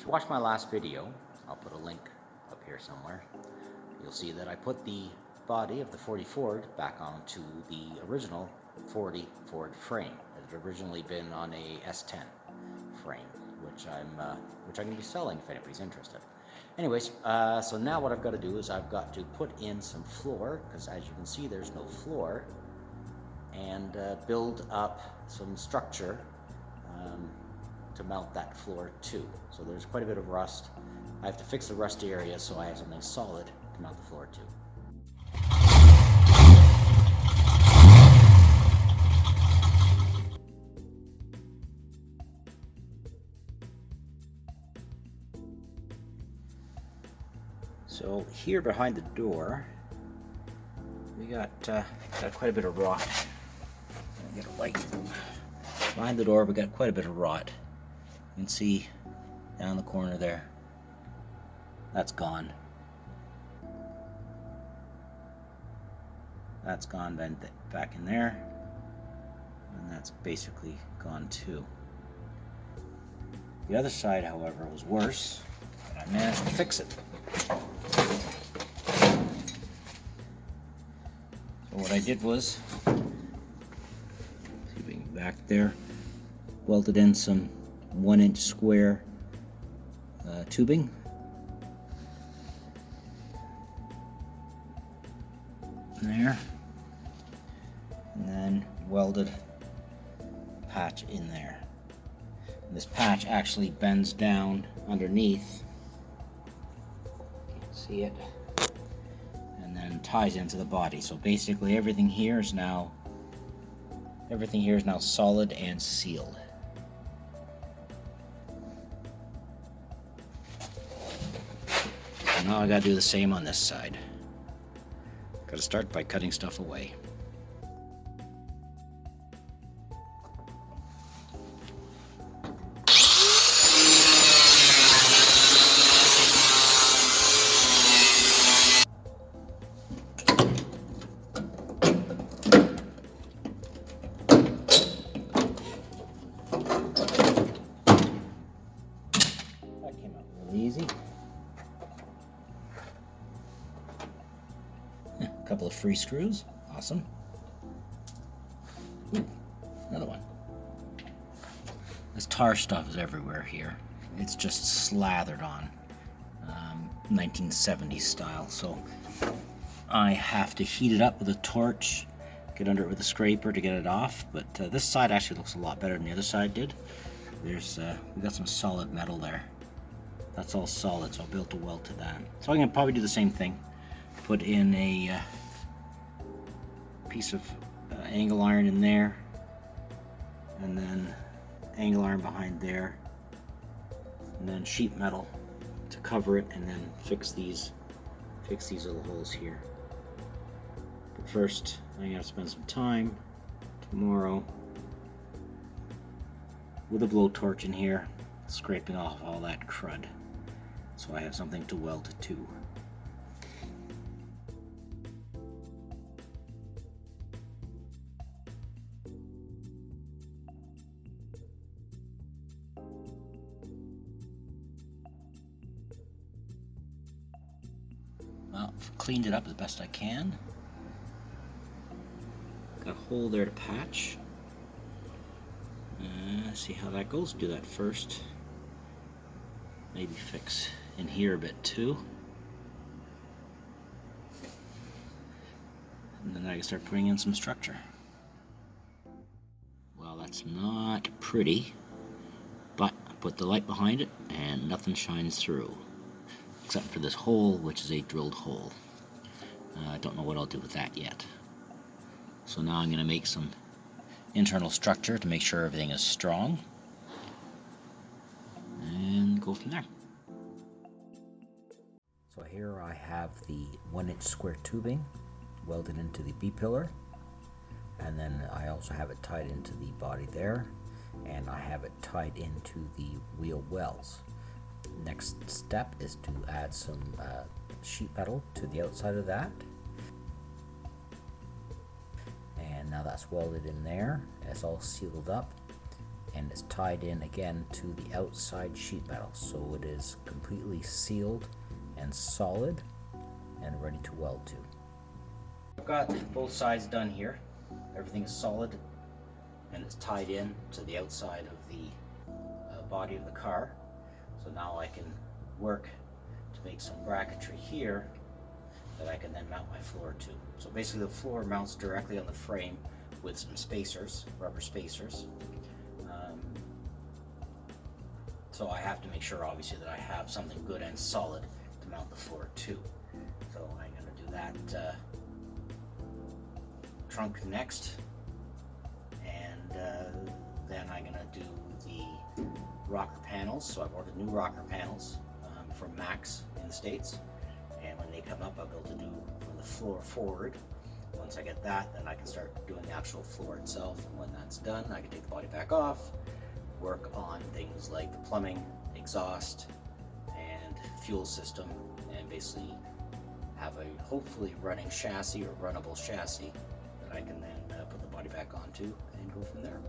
you watched my last video, I'll put a link up here somewhere, you'll see that I put the body of the 40 Ford back onto the original 40 Ford frame. It had originally been on a S10 frame, which I'm going to be selling if anybody's interested. Anyways, so now what I've got to do is I've got to put in some floor, because as you can see there's no floor, and build up some structure to mount that floor to. So there's quite a bit of rust. I have to fix the rusty area so I have something solid to mount the floor to. So here behind the door, we got quite a bit of rot. Get a light. Behind the door, we got quite a bit of rot. You can see down the corner there. That's gone. That's gone back in there, and that's basically gone too. The other side, however, was worse, and I managed to fix it. So what I did was, back there, welded in some 1-inch square tubing. There. And then welded a patch in there. And this patch actually bends down underneath. You can see it. And then ties into the body. So basically everything here is now solid and sealed. So now I gotta do the same on this side. Gotta start by cutting stuff away. That came out really easy. A couple of free screws, awesome. Ooh, another one. This tar stuff is everywhere here. It's just slathered on, 1970s style. So I have to heat it up with a torch, get under it with a scraper to get it off. But this side actually looks a lot better than the other side did. There's we got some solid metal there. That's all solid, so I'll be able to weld to that. So I'm gonna probably do the same thing. Put in a piece of angle iron in there, and then angle iron behind there, and then sheet metal to cover it, and then fix these little holes here. But first, I'm gonna spend some time tomorrow with a blowtorch in here, scraping off all that crud, so I have something to weld to. Well, cleaned it up as best I can. Got a hole there to patch. See how that goes. Do that first. Maybe fix in here a bit too. And then I can start putting in some structure. Well, that's not pretty, but I put the light behind it and nothing shines through. Except for this hole, which is a drilled hole. I don't know what I'll do with that yet. So now I'm going to make some internal structure to make sure everything is strong, and go from there. So here I have the 1-inch square tubing welded into the B-pillar, and then I also have it tied into the body there, and I have it tied into the wheel wells. Next step is to add some sheet metal to the outside of that, and now that's welded in there. It's all sealed up, and it's tied in again to the outside sheet metal, so it is completely sealed and solid and ready to weld to. I've got both sides done here. Everything is solid and it's tied in to the outside of the body of the car. So now I can work to make some bracketry here that I can then mount my floor to. So basically the floor mounts directly on the frame with some spacers, rubber spacers. So I have to make sure obviously that I have something good and solid to mount the floor to. So I'm going to do that trunk next, and then I'm going to do the rocker panels. So I've ordered new rocker panels from Max in the States, and when they come up I'll be able to do from the floor forward. Once I get that, then I can start doing the actual floor itself, and when that's done I can take the body back off, work on things like the plumbing, exhaust, and fuel system, and basically have a hopefully running chassis or runnable chassis that I can then put the body back onto and go from there.